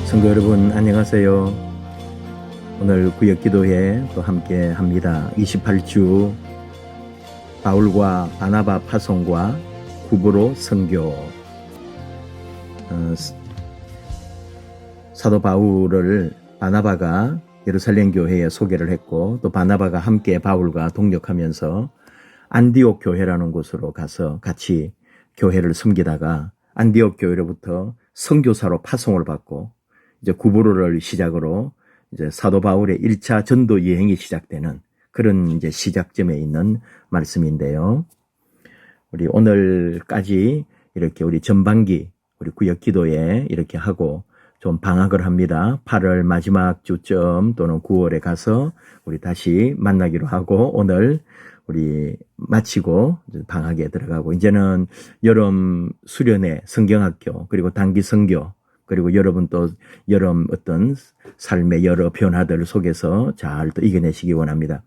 성도 여러분 안녕하세요. 오늘 구역기도회 또 함께 합니다. 28주 바울과 바나바 파송과 구보로 선교. 사도 바울을 바나바가 예루살렘 교회에 소개를 했고, 또 바나바가 함께 바울과 동력하면서 안디옥 교회라는 곳으로 가서 같이 교회를 섬기다가 안디옥 교회로부터 선교사로 파송을 받고, 이제 구보로를 시작으로 이제 사도 바울의 1차 전도 여행이 시작되는 그런 이제 시작점에 있는 말씀인데요. 우리 오늘까지 이렇게 우리 전반기 우리 구역 기도에 이렇게 하고 좀 방학을 합니다. 8월 마지막 주점 또는 9월에 가서 우리 다시 만나기로 하고, 오늘 우리 마치고 방학에 들어가고, 이제는 여름 수련회 성경학교 그리고 단기 선교, 그리고 여러분 또 여름 어떤 삶의 여러 변화들 속에서 잘 또 이겨내시기 원합니다.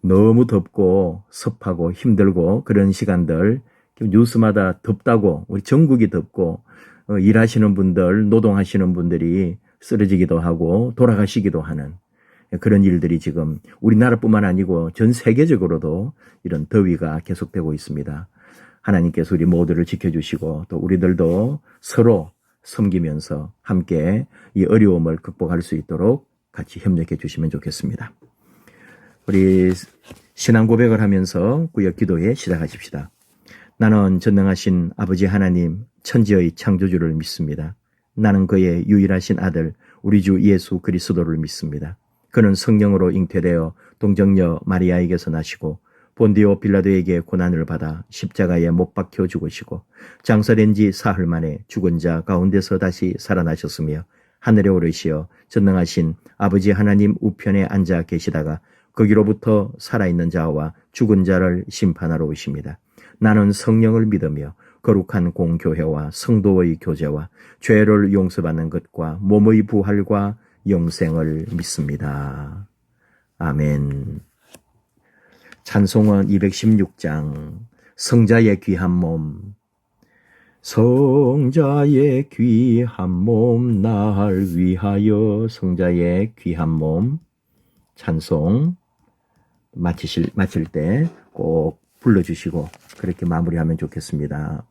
너무 덥고 습하고 힘들고 그런 시간들, 뉴스마다 덥다고, 우리 전국이 덥고 일하시는 분들, 노동하시는 분들이 쓰러지기도 하고 돌아가시기도 하는 그런 일들이 지금 우리나라뿐만 아니고 전 세계적으로도 이런 더위가 계속되고 있습니다. 하나님께서 우리 모두를 지켜주시고 또 우리들도 서로 섬기면서 함께 이 어려움을 극복할 수 있도록 같이 협력해 주시면 좋겠습니다. 우리 신앙 고백을 하면서 구역 기도회 시작하십시다. 나는 전능하신 아버지 하나님, 천지의 창조주를 믿습니다. 나는 그의 유일하신 아들 우리 주 예수 그리스도를 믿습니다. 그는 성령으로 잉태되어 동정녀 마리아에게서 나시고 본디오 빌라도에게 고난을 받아 십자가에 못 박혀 죽으시고 장사된 지 사흘 만에 죽은 자 가운데서 다시 살아나셨으며 하늘에 오르시어 전능하신 아버지 하나님 우편에 앉아 계시다가 거기로부터 살아있는 자와 죽은 자를 심판하러 오십니다. 나는 성령을 믿으며 거룩한 공교회와 성도의 교제와 죄를 용서받는 것과 몸의 부활과 영생을 믿습니다. 아멘. 찬송은 216장 성자의 귀한 몸. 성자의 귀한 몸 날 위하여. 성자의 귀한 몸 찬송 마칠 때 꼭 불러주시고 그렇게 마무리하면 좋겠습니다.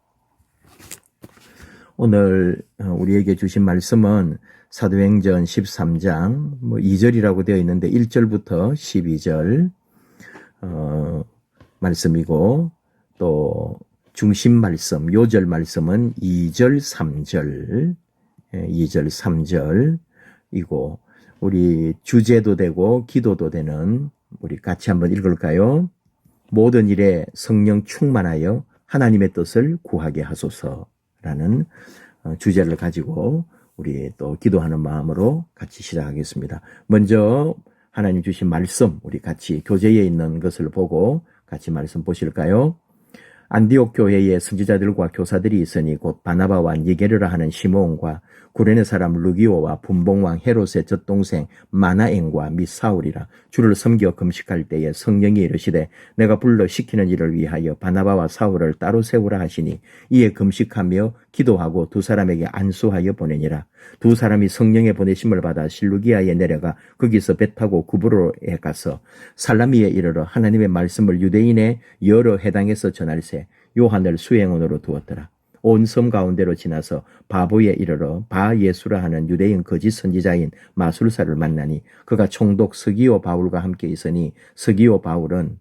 오늘 우리에게 주신 말씀은 사도행전 13장 2절이라고 되어 있는데 1절부터 12절 말씀이고, 또 중심 말씀, 요절 말씀은 2절, 3절, 2절, 3절이고, 우리 주제도 되고 기도도 되는, 우리 같이 한번 읽을까요? 모든 일에 성령 충만하여 하나님의 뜻을 구하게 하소서라는 주제를 가지고 우리 또 기도하는 마음으로 같이 시작하겠습니다. 먼저 하나님 주신 말씀, 우리 같이 교재에 있는 것을 보고 같이 말씀 보실까요? 안디옥 교회에 선지자들과 교사들이 있으니 곧 바나바와 니게르라 하는 시므온과 구레네 사람 루기오와 분봉왕 헤롯의 젖동생 마나엔과 및 사울이라. 주를 섬겨 금식할 때에 성령이 이르시되 내가 불러 시키는 일을 위하여 바나바와 사울을 따로 세우라 하시니 이에 금식하며 기도하고 두 사람에게 안수하여 보내니라. 두 사람이 성령의 보내심을 받아 실루기아에 내려가 거기서 배 타고 구브로에 가서 살라미에 이르러 하나님의 말씀을 유대인의 여러 해당에서 전할세 요한을 수행원으로 두었더라. 온 섬 가운데로 지나서 바보에 이르러 바 예수라 하는 유대인 거짓 선지자인 마술사를 만나니 그가 총독 스기오 바울과 함께 있으니 스기오 바울은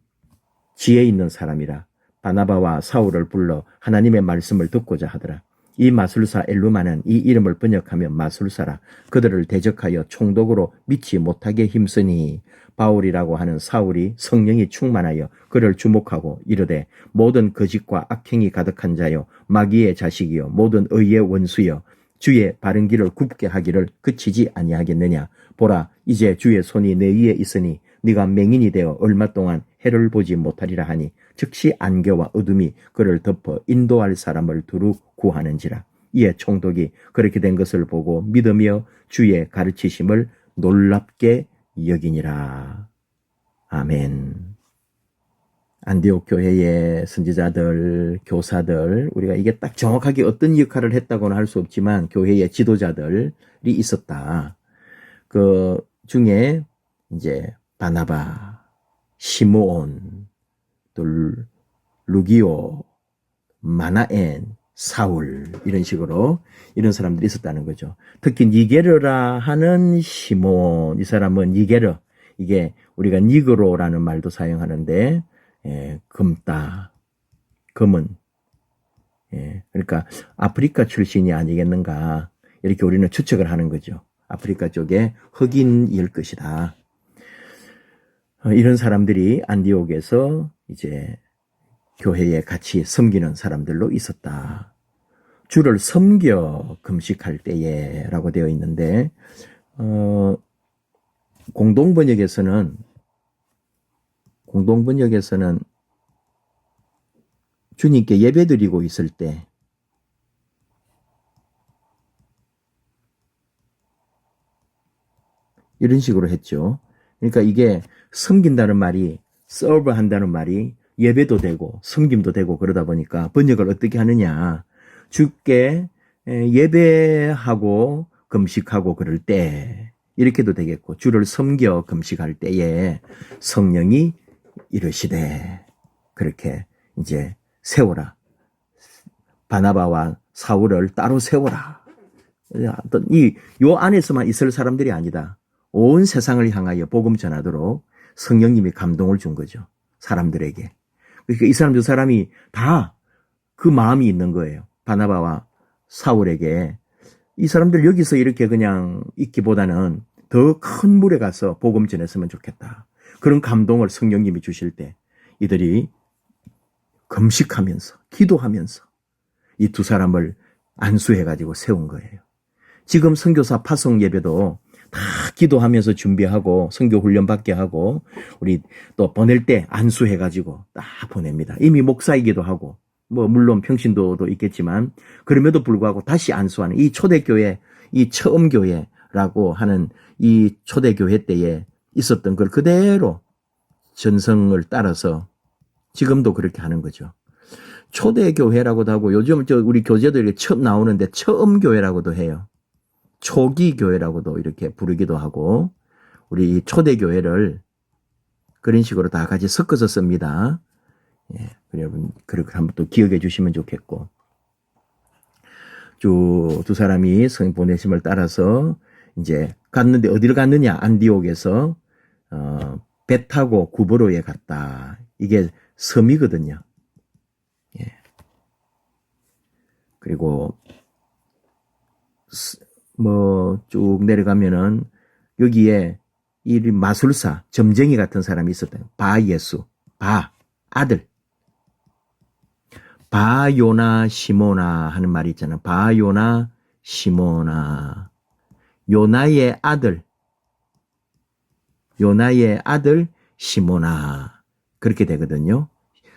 지혜 있는 사람이라. 바나바와 사울을 불러 하나님의 말씀을 듣고자 하더라. 이 마술사 엘루마는 이 이름을 번역하면 마술사라. 그들을 대적하여 총독으로 믿지 못하게 힘쓰니 바울이라고 하는 사울이 성령이 충만하여 그를 주목하고 이르되 모든 거짓과 악행이 가득한 자여 마귀의 자식이여 모든 의의 원수여 주의 바른 길을 굽게 하기를 그치지 아니하겠느냐. 보라 이제 주의 손이 내 위에 있으니 네가 맹인이 되어 얼마 동안 해를 보지 못하리라 하니 즉시 안개와 어둠이 그를 덮어 인도할 사람을 두루 구하는지라. 이에 총독이 그렇게 된 것을 보고 믿으며 주의 가르치심을 놀랍게 여기니라. 아멘. 안디옥 교회의 선지자들, 교사들, 우리가 이게 딱 정확하게 어떤 역할을 했다고는 할 수 없지만 교회의 지도자들이 있었다. 그 중에 이제 바나바, 시므온, 또 루기오, 마나엔, 사울 이런 식으로 이런 사람들이 있었다는 거죠. 특히 니게르라 하는 시몬, 이 사람은 니게르, 이게 우리가 니그로라는 말도 사용하는데 금따, 금은 그러니까 아프리카 출신이 아니겠는가 이렇게 우리는 추측을 하는 거죠. 아프리카 쪽에 흑인일 것이다. 이런 사람들이 안디옥에서 이제 교회에 같이 섬기는 사람들로 있었다. 주를 섬겨 금식할 때에 라고 되어 있는데 공동번역에서는 주님께 예배드리고 있을 때 이런 식으로 했죠. 그러니까 이게 섬긴다는 말이 serve 한다는 말이 예배도 되고 섬김도 되고 그러다 보니까 번역을 어떻게 하느냐. 주께 예배하고 금식하고 그럴 때 이렇게도 되겠고 주를 섬겨 금식할 때에 성령이 이르시되 그렇게 이제 세워라. 바나바와 사울을 따로 세워라. 요 안에서만 있을 사람들이 아니다. 온 세상을 향하여 복음 전하도록 성령님이 감동을 준 거죠. 사람들에게. 그러니까 이 사람 저 사람이 다 그 마음이 있는 거예요. 바나바와 사울에게 이 사람들 여기서 이렇게 그냥 있기보다는 더 큰 물에 가서 복음 전했으면 좋겠다. 그런 감동을 성령님이 주실 때 이들이 금식하면서 기도하면서 이 두 사람을 안수해가지고 세운 거예요. 지금 선교사 파송 예배도 다 기도하면서 준비하고 선교 훈련 받게 하고 우리 또 보낼 때 안수해가지고 딱 보냅니다. 이미 목사이기도 하고 뭐 물론 평신도도 있겠지만 그럼에도 불구하고 다시 안수하는 이 초대교회, 이 처음 교회라고 하는 이 초대교회 때에 있었던 걸 그대로 전성을 따라서 지금도 그렇게 하는 거죠. 초대교회라고도 하고 요즘 우리 교재들이 처음 나오는데 처음 교회라고도 해요. 초기 교회라고도 이렇게 부르기도 하고 우리 초대교회를 그런 식으로 다 같이 섞어서 씁니다. 예, 여러분 그렇게 한번 또 기억해 주시면 좋겠고 두 사람이 성령 보내심을 따라서 이제 갔는데 어디로 갔느냐 안디옥에서 배 타고 구브로에 갔다. 이게 섬이거든요. 예. 그리고 뭐 쭉 내려가면은 여기에 이 마술사 점쟁이 같은 사람이 있었다. 바예수, 아들. 바요나 시모나 하는 말이 있잖아. 바요나 시모나. 요나의 아들 시모나. 그렇게 되거든요.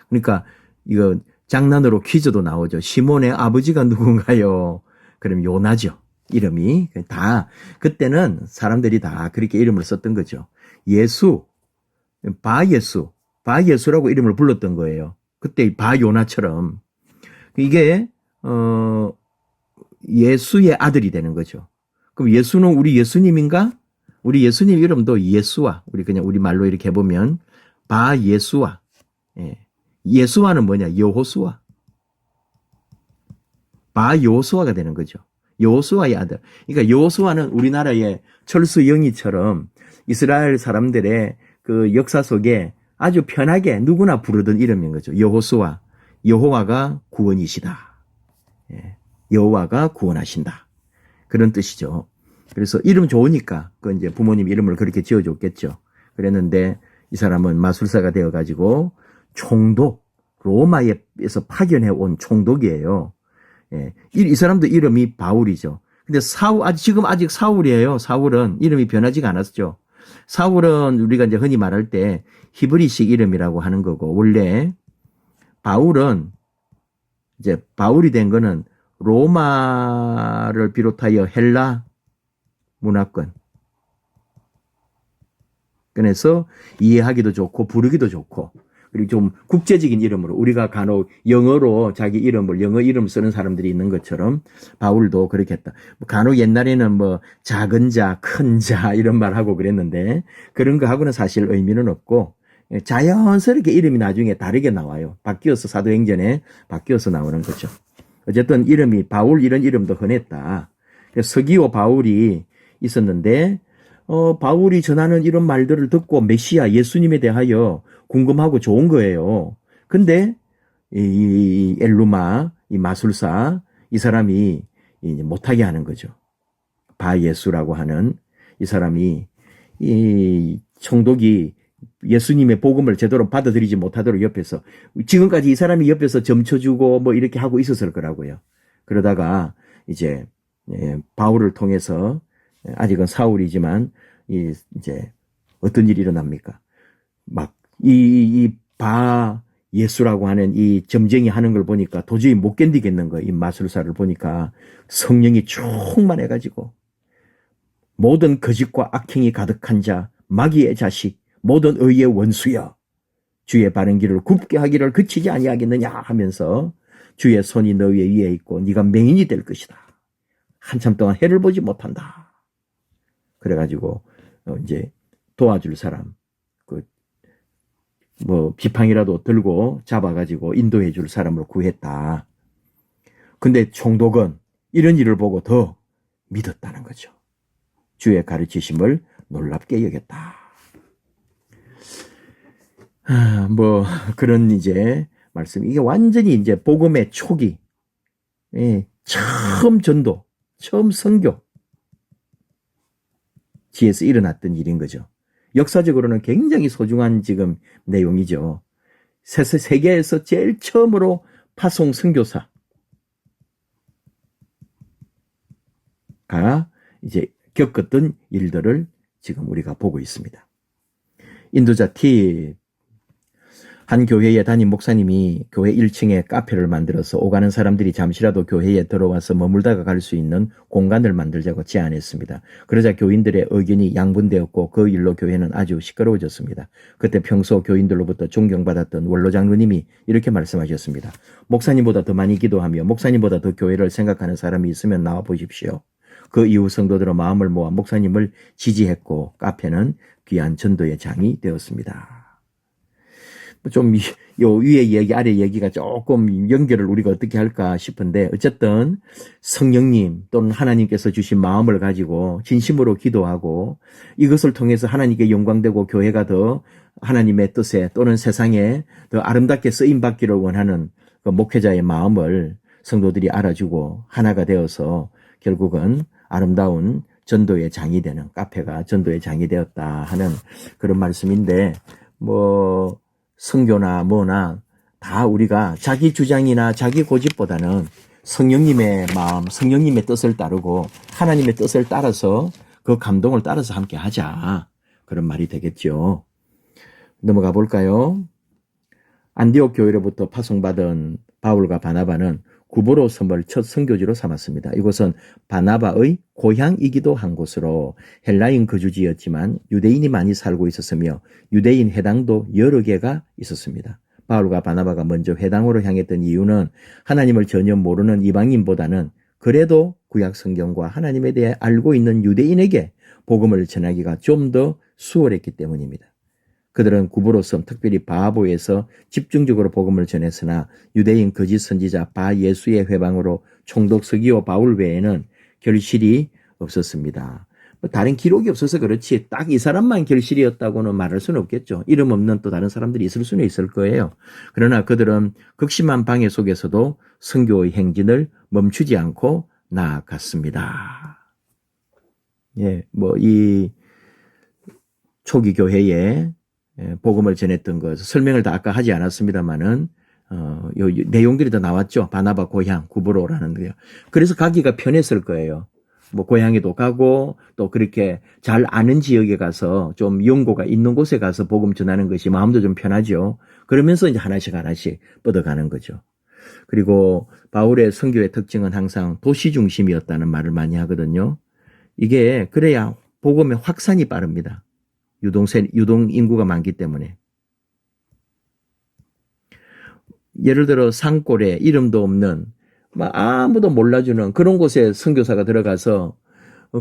그러니까 이거 장난으로 퀴즈도 나오죠. 시몬의 아버지가 누군가요? 그럼 요나죠. 이름이 다 그때는 사람들이 다 그렇게 이름을 썼던 거죠. 바예수라고 이름을 불렀던 거예요. 그때 바요나처럼 이게 예수의 아들이 되는 거죠. 그럼 예수는 우리 예수님인가? 우리 예수님 이름도 예수와 우리 그냥 우리 말로 이렇게 해보면 바예수와 예수와는 뭐냐? 여호수아. 바요수아가 되는 거죠. 여호수아의 아들. 그러니까 여호수아는 우리나라의 철수 영희처럼 이스라엘 사람들의 그 역사 속에 아주 편하게 누구나 부르던 이름인 거죠. 여호수아. 여호와가 구원이시다. 여호와가 구원하신다. 그런 뜻이죠. 그래서 이름 좋으니까 그 이제 부모님 이름을 그렇게 지어줬겠죠. 그랬는데 이 사람은 마술사가 되어가지고 총독, 로마에서 파견해 온 총독이에요. 이 사람도 이름이 바울이죠. 근데 지금 아직 사울이에요. 사울은 이름이 변하지가 않았죠. 사울은 우리가 이제 흔히 말할 때 히브리식 이름이라고 하는 거고, 원래 바울은 이제 바울이 된 거는 로마를 비롯하여 헬라 문화권. 그래서 이해하기도 좋고, 부르기도 좋고, 그리고 좀 국제적인 이름으로 우리가 간혹 영어로 자기 이름을 영어 이름 쓰는 사람들이 있는 것처럼 바울도 그렇게 했다. 간혹 옛날에는 뭐 작은 자, 큰 자 이런 말 하고 그랬는데 그런 거 하고는 사실 의미는 없고 자연스럽게 이름이 나중에 다르게 나와요. 바뀌어서 사도행전에 바뀌어서 나오는 거죠. 어쨌든 이름이 바울 이런 이름도 흔했다. 서기오 바울이 있었는데 바울이 전하는 이런 말들을 듣고 메시아 예수님에 대하여 궁금하고 좋은 거예요. 근데 이 엘루마 이 마술사 이 사람이 이제 못하게 하는 거죠. 바 예수라고 하는 이 사람이 이 총독이 예수님의 복음을 제대로 받아들이지 못하도록 옆에서 지금까지 이 사람이 옆에서 점쳐주고 뭐 이렇게 하고 있었을 거라고요. 그러다가 이제 바울을 통해서 아직은 사울이지만 이제 어떤 일이 일어납니까? 막 이 바 예수라고 하는 이 점쟁이 하는 걸 보니까 도저히 못 견디겠는 거예요. 이 마술사를 보니까 성령이 충만해가지고 모든 거짓과 악행이 가득한 자, 마귀의 자식, 모든 의의 원수여, 주의 바른 길을 굽게 하기를 그치지 아니하겠느냐 하면서 주의 손이 너 위에 있고 네가 맹인이 될 것이다. 한참 동안 해를 보지 못한다. 그래가지고 이제 도와줄 사람, 뭐 비팡이라도 들고 잡아가지고 인도해 줄 사람을 구했다. 근데 총독은 이런 일을 보고 더 믿었다는 거죠. 주의 가르치심을 놀랍게 여겼다. 뭐 그런 이제 말씀. 이게 완전히 이제 복음의 초기, 처음 전도, 처음 선교 지에서 일어났던 일인 거죠. 역사적으로는 굉장히 소중한 지금 내용이죠. 세계에서 제일 처음으로 파송 선교사가 이제 겪었던 일들을 지금 우리가 보고 있습니다. 인도자 팁. 한 교회의 담임 목사님이 교회 1층에 카페를 만들어서 오가는 사람들이 잠시라도 교회에 들어와서 머물다가 갈 수 있는 공간을 만들자고 제안했습니다. 그러자 교인들의 의견이 양분되었고 그 일로 교회는 아주 시끄러워졌습니다. 그때 평소 교인들로부터 존경받았던 원로 장로님이 이렇게 말씀하셨습니다. 목사님보다 더 많이 기도하며 목사님보다 더 교회를 생각하는 사람이 있으면 나와 보십시오. 그 이후 성도들은 마음을 모아 목사님을 지지했고 카페는 귀한 전도의 장이 되었습니다. 좀 요 위에 얘기 아래 얘기가 조금 연결을 우리가 어떻게 할까 싶은데 어쨌든 성령님 또는 하나님께서 주신 마음을 가지고 진심으로 기도하고 이것을 통해서 하나님께 영광되고 교회가 더 하나님의 뜻에 또는 세상에 더 아름답게 쓰임받기를 원하는 그 목회자의 마음을 성도들이 알아주고 하나가 되어서 결국은 아름다운 전도의 장이 되는 카페가 전도의 장이 되었다 하는 그런 말씀인데 뭐 선교나 뭐나 다 우리가 자기 주장이나 자기 고집보다는 성령님의 마음, 성령님의 뜻을 따르고 하나님의 뜻을 따라서 그 감동을 따라서 함께 하자. 그런 말이 되겠죠. 넘어가 볼까요? 안디옥 교회로부터 파송받은 바울과 바나바는 구보로 섬을 첫 선교지로 삼았습니다. 이곳은 바나바의 고향이기도 한 곳으로 헬라인 거주지였지만 유대인이 많이 살고 있었으며 유대인 회당도 여러 개가 있었습니다. 바울과 바나바가 먼저 회당으로 향했던 이유는 하나님을 전혀 모르는 이방인보다는 그래도 구약 성경과 하나님에 대해 알고 있는 유대인에게 복음을 전하기가 좀 더 수월했기 때문입니다. 그들은 구브로섬 특별히 바보에서 집중적으로 복음을 전했으나 유대인 거짓 선지자 바 예수의 회방으로 총독 서기오 바울 외에는 결실이 없었습니다. 다른 기록이 없어서 그렇지 딱 이 사람만 결실이었다고는 말할 수는 없겠죠. 이름 없는 또 다른 사람들이 있을 수는 있을 거예요. 그러나 그들은 극심한 방해 속에서도 선교의 행진을 멈추지 않고 나아갔습니다. 예, 뭐 이 초기 교회에 복음을 전했던 것 설명을 다 아까 하지 않았습니다만은 요 내용들이 다 나왔죠. 바나바 고향 구브로라는 거요. 그래서 가기가 편했을 거예요. 뭐 고향에도 가고 또 그렇게 잘 아는 지역에 가서 좀 연고가 있는 곳에 가서 복음 전하는 것이 마음도 좀 편하죠. 그러면서 이제 하나씩 뻗어가는 거죠. 그리고 바울의 선교의 특징은 항상 도시 중심이었다는 말을 많이 하거든요. 이게 그래야 복음의 확산이 빠릅니다. 유동 인구가 많기 때문에. 예를 들어 산골에 이름도 없는 막 아무도 몰라주는 그런 곳에 선교사가 들어가서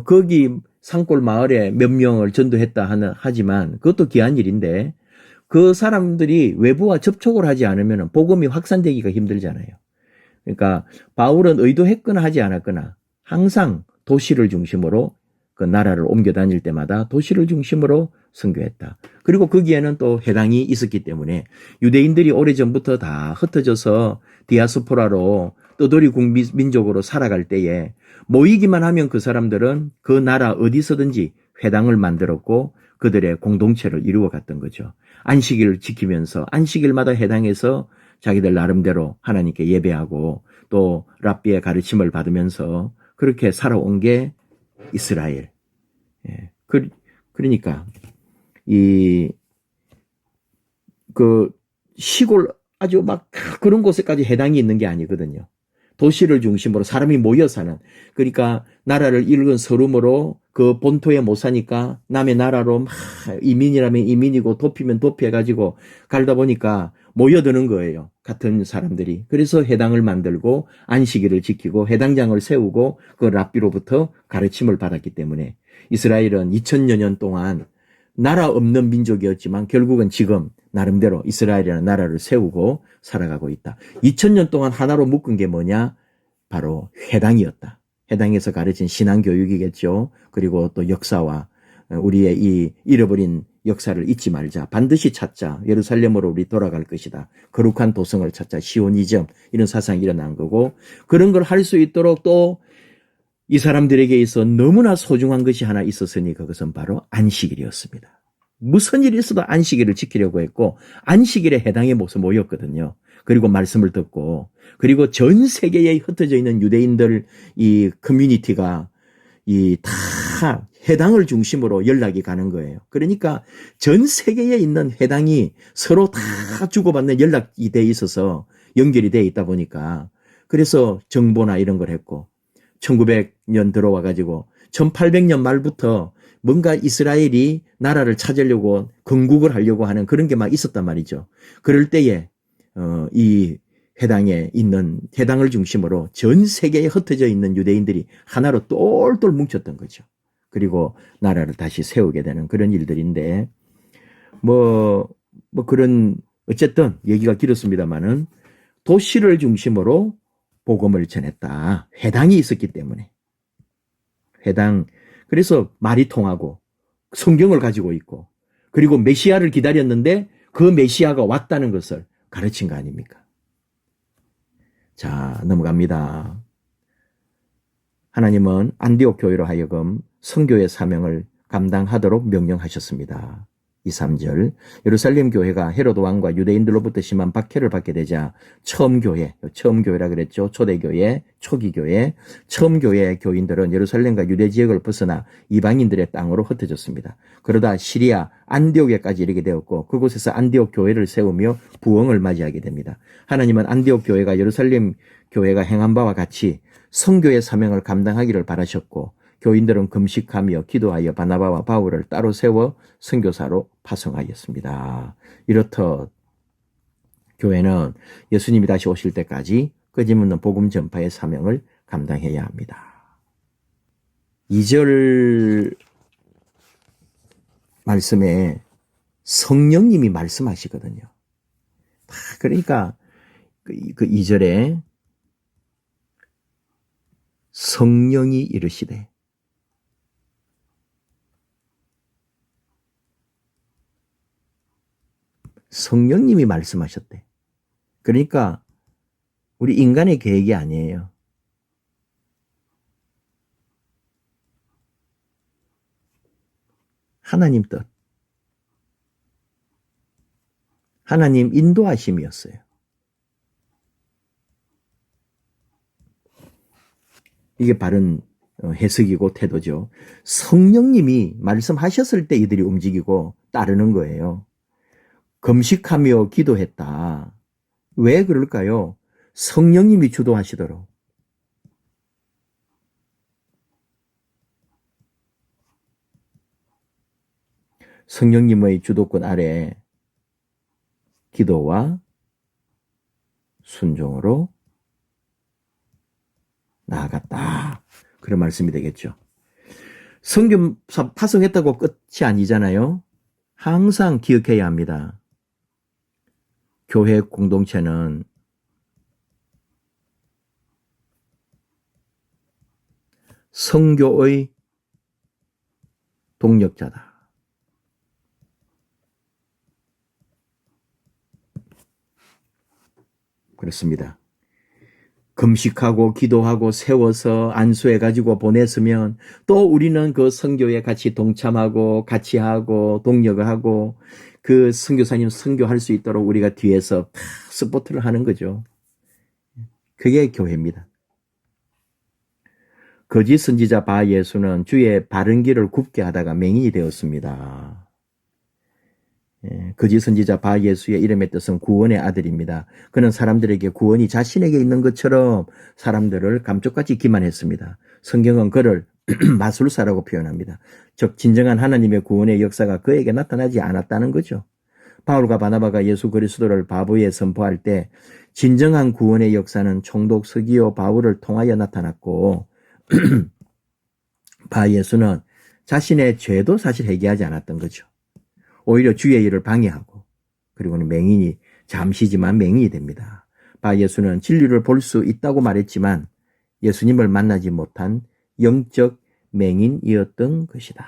거기 산골 마을에 몇 명을 전도했다 하지만 그것도 귀한 일인데 그 사람들이 외부와 접촉을 하지 않으면 복음이 확산되기가 힘들잖아요. 그러니까 바울은 의도했거나 하지 않았거나 항상 도시를 중심으로 그 나라를 옮겨 다닐 때마다 도시를 중심으로 선교했다. 그리고 거기에는 또 해당이 있었기 때문에 유대인들이 오래전부터 다 흩어져서 디아스포라로 떠돌이 국민족으로 살아갈 때에 모이기만 하면 그 사람들은 그 나라 어디서든지 회당을 만들었고 그들의 공동체를 이루어 갔던 거죠. 안식일을 지키면서 안식일마다 해당해서 자기들 나름대로 하나님께 예배하고 또 랍비의 가르침을 받으면서 그렇게 살아온 게 이스라엘. 예. 그러니까 그 시골 아주 막 그런 곳에까지 해당이 있는 게 아니거든요. 도시를 중심으로 사람이 모여 사는. 그러니까 나라를 잃은 서름으로 그 본토에 못 사니까 남의 나라로 막 이민이라면 이민이고 도피면 도피해가지고 가다 보니까 모여드는 거예요. 같은 사람들이. 그래서 해당을 만들고 안식일을 지키고 해당장을 세우고 그 랍비로부터 가르침을 받았기 때문에 이스라엘은 2000여 년 동안 나라 없는 민족이었지만 결국은 지금 나름대로 이스라엘이라는 나라를 세우고 살아가고 있다. 2000년 동안 하나로 묶은 게 뭐냐? 바로 회당이었다. 회당에서 가르친 신앙교육이겠죠. 그리고 또 역사와 우리의 이 잃어버린 역사를 잊지 말자. 반드시 찾자. 예루살렘으로 우리 돌아갈 것이다. 거룩한 도성을 찾자. 시오니즘 이런 사상이 일어난 거고 그런 걸 할 수 있도록 또 이 사람들에게 있어 너무나 소중한 것이 하나 있었으니 그것은 바로 안식일이었습니다. 무슨 일이 있어도 안식일을 지키려고 했고 안식일에 해당에 모였거든요. 그리고 말씀을 듣고 그리고 전 세계에 흩어져 있는 유대인들 이 커뮤니티가 이 다 해당을 중심으로 연락이 가는 거예요. 그러니까 전 세계에 있는 해당이 서로 다 주고받는 연락이 돼 있어서 연결이 돼 있다 보니까 그래서 정보나 이런 걸 했고 1900년 들어와 가지고 1800년 말부터 뭔가 이스라엘이 나라를 찾으려고 건국을 하려고 하는 그런 게 막 있었단 말이죠. 그럴 때에 이 해당에 있는 해당을 중심으로 전 세계에 흩어져 있는 유대인들이 하나로 똘똘 뭉쳤던 거죠. 그리고 나라를 다시 세우게 되는 그런 일들인데 뭐 그런 어쨌든 얘기가 길었습니다만은 도시를 중심으로 복음을 전했다. 회당이 있었기 때문에. 회당. 그래서 말이 통하고 성경을 가지고 있고 그리고 메시아를 기다렸는데 그 메시아가 왔다는 것을 가르친 거 아닙니까? 자, 넘어갑니다. 하나님은 안디옥 교회로 하여금 선교의 사명을 감당하도록 명령하셨습니다. 2, 3절 예루살렘 교회가 헤로드 왕과 유대인들로부터 심한 박해를 받게 되자 처음 교회라 그랬죠. 초대교회, 초기교회, 처음 교회 교인들은 예루살렘과 유대 지역을 벗어나 이방인들의 땅으로 흩어졌습니다. 그러다 시리아 안디옥에까지 이르게 되었고 그곳에서 안디옥 교회를 세우며 부흥을 맞이하게 됩니다. 하나님은 안디옥 교회가 예루살렘 교회가 행한 바와 같이 선교의 사명을 감당하기를 바라셨고 교인들은 금식하며 기도하여 바나바와 바울을 따로 세워 선교사로 파송하였습니다. 이렇듯 교회는 예수님이 다시 오실 때까지 끊임없는 복음 전파의 사명을 감당해야 합니다. 2절 말씀에 성령님이 말씀하시거든요. 그러니까 그 2절에 성령이 이르시되 성령님이 말씀하셨대. 그러니까 우리 인간의 계획이 아니에요. 하나님 뜻. 하나님 인도하심이었어요. 이게 바른 해석이고 태도죠. 성령님이 말씀하셨을 때 이들이 움직이고 따르는 거예요. 금식하며 기도했다. 왜 그럴까요? 성령님이 주도하시도록. 성령님의 주도권 아래 기도와 순종으로 나아갔다. 그런 말씀이 되겠죠. 성경 파송했다고 끝이 아니잖아요. 항상 기억해야 합니다. 교회 공동체는 선교의 동력자다. 그렇습니다. 금식하고 기도하고 세워서 안수해가지고 보냈으면 또 우리는 그 선교에 같이 동참하고 같이 하고 동력을 하고 그 선교사님 선교할 수 있도록 우리가 뒤에서 다 서포트를 하는 거죠. 그게 교회입니다. 거짓 선지자 바 예수는 주의 바른 길을 굽게 하다가 맹인이 되었습니다. 거짓 선지자 바 예수의 이름의 뜻은 구원의 아들입니다. 그는 사람들에게 구원이 자신에게 있는 것처럼 사람들을 감쪽같이 기만했습니다. 성경은 그를 마술사라고 표현합니다. 즉 진정한 하나님의 구원의 역사가 그에게 나타나지 않았다는 거죠. 바울과 바나바가 예수 그리스도를 바보에 선포할 때 진정한 구원의 역사는 총독 서기오 바울을 통하여 나타났고 바 예수는 자신의 죄도 사실 회개하지 않았던 거죠. 오히려 주의 일을 방해하고 그리고는 맹인이 잠시지만 맹인이 됩니다. 바 예수는 진리를 볼 수 있다고 말했지만 예수님을 만나지 못한 영적 맹인이었던 것이다.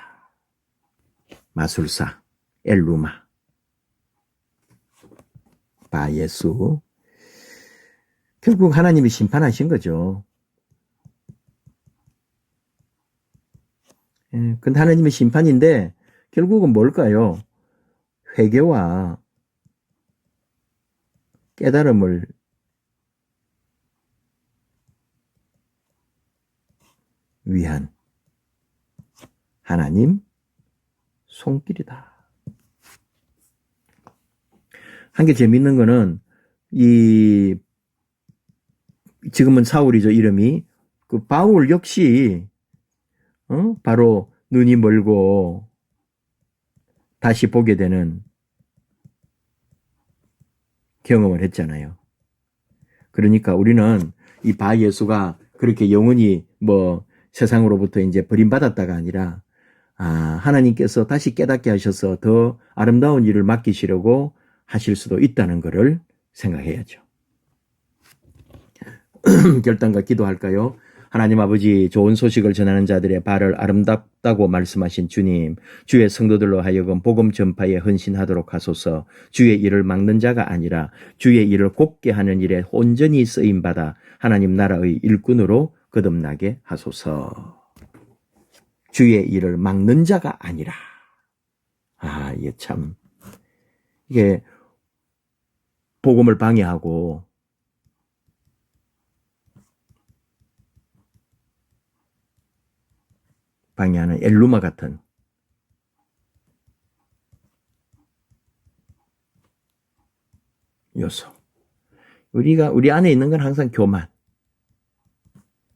마술사 엘루마 바 예수 결국 하나님이 심판하신 거죠. 근데 하나님의 심판인데 결국은 뭘까요? 회개와 깨달음을 위한 하나님 손길이다. 한 게 재밌는 거는 지금은 사울이죠, 이름이. 그 바울 역시 바로 눈이 멀고 다시 보게 되는 경험을 했잖아요. 그러니까 우리는 이 바 예수가 그렇게 영원히 세상으로부터 이제 버림받았다가 아니라 하나님께서 다시 깨닫게 하셔서 더 아름다운 일을 맡기시려고 하실 수도 있다는 것을 생각해야죠. 결단과 기도할까요? 하나님 아버지, 좋은 소식을 전하는 자들의 발을 아름답다고 말씀하신 주님, 주의 성도들로 하여금 복음 전파에 헌신하도록 하소서. 주의 일을 막는 자가 아니라 주의 일을 곱게 하는 일에 온전히 쓰임받아 하나님 나라의 일꾼으로 거듭나게 하소서. 주의 일을 막는 자가 아니라. 이게 참, 이게 복음을 방해하고 방해하는 엘루마 같은 요소. 우리 안에 있는 건 항상 교만,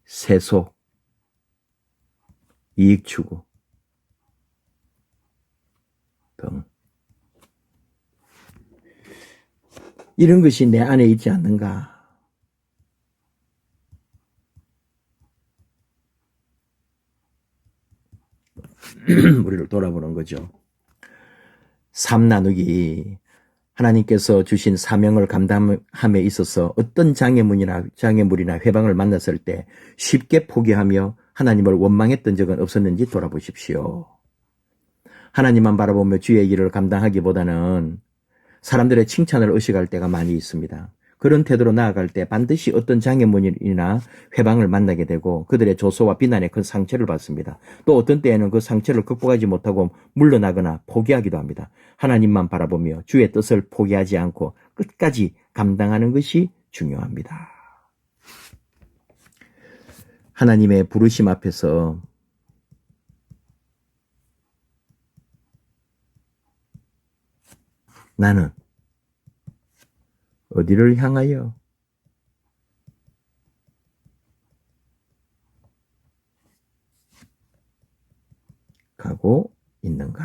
세속, 이익 추구 등 이런 것이 내 안에 있지 않는가. 우리를 돌아보는 거죠. 삶 나누기, 하나님께서 주신 사명을 감당함에 있어서 어떤 장애물이나 회방을 만났을 때 쉽게 포기하며 하나님을 원망했던 적은 없었는지 돌아보십시오. 하나님만 바라보며 주의 일을 감당하기보다는 사람들의 칭찬을 의식할 때가 많이 있습니다. 그런 태도로 나아갈 때 반드시 어떤 장애물이나 회방을 만나게 되고 그들의 조소와 비난에 큰 상처를 받습니다. 또 어떤 때에는 그 상처를 극복하지 못하고 물러나거나 포기하기도 합니다. 하나님만 바라보며 주의 뜻을 포기하지 않고 끝까지 감당하는 것이 중요합니다. 하나님의 부르심 앞에서 나는 어디를 향하여 가고 있는가?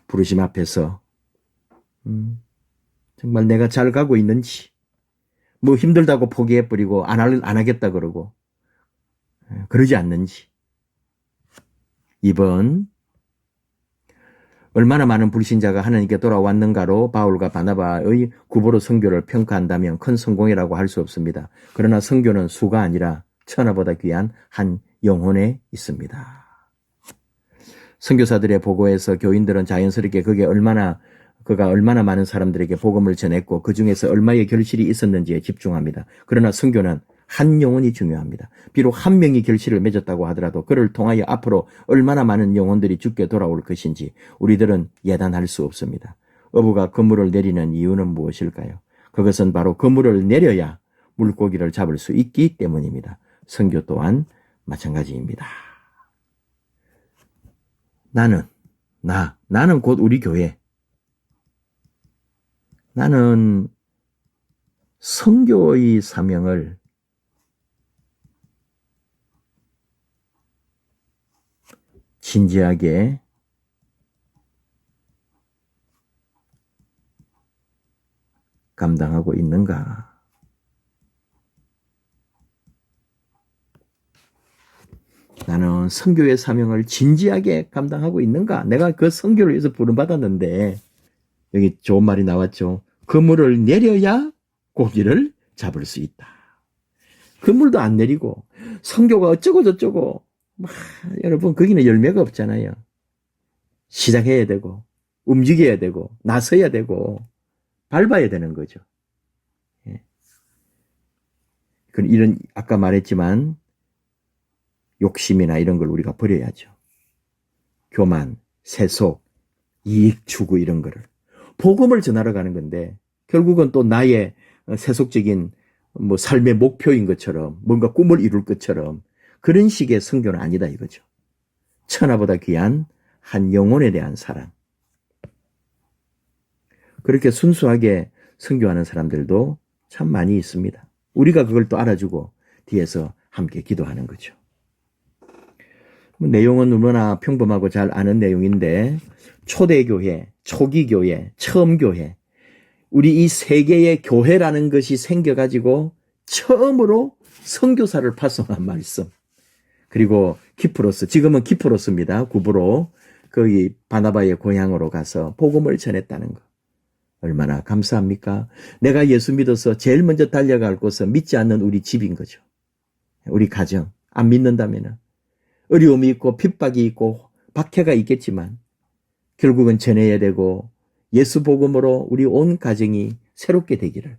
부르심 앞에서 정말 내가 잘 가고 있는지, 뭐 힘들다고 포기해버리고 안 하겠다 그러고 그러지 않는지. 이번 얼마나 많은 불신자가 하나님께 돌아왔는가로 바울과 바나바의 구보로 선교를 평가한다면 큰 성공이라고 할 수 없습니다. 그러나 선교는 수가 아니라 천하보다 귀한 한 영혼에 있습니다. 선교사들의 보고에서 교인들은 자연스럽게 그가 얼마나 많은 사람들에게 복음을 전했고 그 중에서 얼마의 결실이 있었는지에 집중합니다. 그러나 선교는 한 영혼이 중요합니다. 비록 한 명이 결실을 맺었다고 하더라도 그를 통하여 앞으로 얼마나 많은 영혼들이 죽게 돌아올 것인지 우리들은 예단할 수 없습니다. 어부가 그물을 내리는 이유는 무엇일까요? 그것은 바로 그물을 내려야 물고기를 잡을 수 있기 때문입니다. 선교 또한 마찬가지입니다. 나는 곧 우리 교회. 나는 선교의 사명을 진지하게 감당하고 있는가? 나는 선교의 사명을 진지하게 감당하고 있는가? 내가 그 선교를 위해서 부름받았는데 여기 좋은 말이 나왔죠. 그물을 내려야 고기를 잡을 수 있다. 그물도 안 내리고 선교가 어쩌고 저쩌고 여러분 거기는 열매가 없잖아요. 시작해야 되고 움직여야 되고 나서야 되고 밟아야 되는 거죠. 예. 이런 아까 말했지만 욕심이나 이런 걸 우리가 버려야죠. 교만, 세속, 이익 추구 이런 거를. 복음을 전하러 가는 건데 결국은 또 나의 세속적인 삶의 목표인 것처럼 뭔가 꿈을 이룰 것처럼 그런 식의 선교는 아니다 이거죠. 천하보다 귀한 한 영혼에 대한 사랑. 그렇게 순수하게 선교하는 사람들도 참 많이 있습니다. 우리가 그걸 또 알아주고 뒤에서 함께 기도하는 거죠. 내용은 얼마나 평범하고 잘 아는 내용인데 초대교회, 초기교회, 처음교회 우리 이 세계의 교회라는 것이 생겨가지고 처음으로 선교사를 파송한 말씀. 그리고 키프로스, 지금은 키프로스입니다. 구브로 거기 바나바의 고향으로 가서 복음을 전했다는 것. 얼마나 감사합니까? 내가 예수 믿어서 제일 먼저 달려갈 곳은 믿지 않는 우리 집인 거죠. 우리 가정. 안 믿는다면은 어려움이 있고 핍박이 있고 박해가 있겠지만 결국은 전해야 되고 예수 복음으로 우리 온 가정이 새롭게 되기를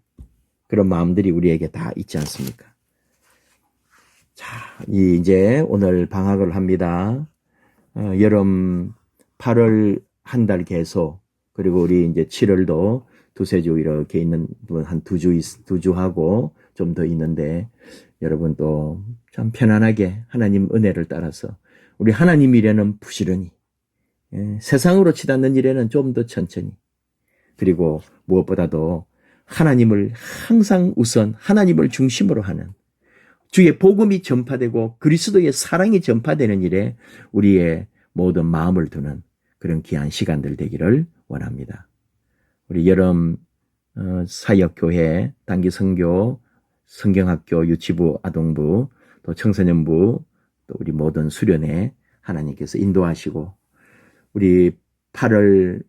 그런 마음들이 우리에게 다 있지 않습니까? 자, 이제 오늘 방학을 합니다. 여름 8월 한 달 계속 그리고 우리 이제 7월도 두세 주 이렇게 있는 분 한 두 주 하고 좀 더 있는데 여러분 또 참 편안하게 하나님 은혜를 따라서 우리 하나님 일에는 부지런히 세상으로 치닫는 일에는 좀 더 천천히 그리고 무엇보다도 하나님을 항상 우선 하나님을 중심으로 하는 주의 복음이 전파되고 그리스도의 사랑이 전파되는 일에 우리의 모든 마음을 두는 그런 귀한 시간들 되기를 원합니다. 우리 여름 사역교회, 단기선교, 성경학교, 유치부, 아동부, 또 청소년부, 또 우리 모든 수련회 하나님께서 인도하시고 우리 8월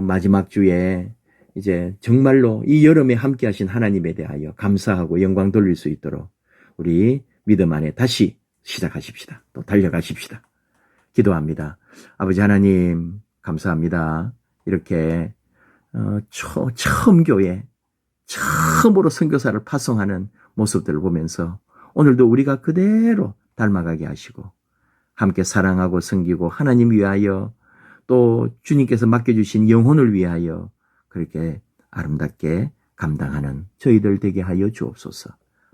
마지막 주에 이제 정말로 이 여름에 함께 하신 하나님에 대하여 감사하고 영광 돌릴 수 있도록 우리 믿음 안에 다시 시작하십시다. 또 달려가십시다. 기도합니다. 아버지 하나님 감사합니다. 이렇게 처음 교회 처음으로 선교사를 파송하는 모습들을 보면서 오늘도 우리가 그대로 닮아가게 하시고 함께 사랑하고 섬기고 하나님 위하여 또 주님께서 맡겨주신 영혼을 위하여 그렇게 아름답게 감당하는 저희들 되게 하여 주옵소서.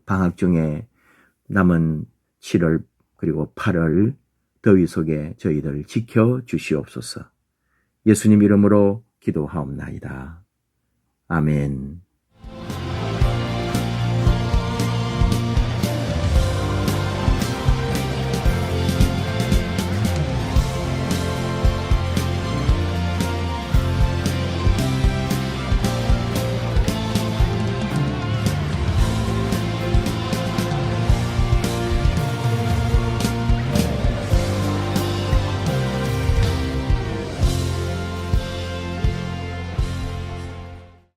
방학 중에 남은 7월 그리고 8월 더위 속에 저희들 지켜 주시옵소서. 예수님 이름으로 기도하옵나이다. 아멘.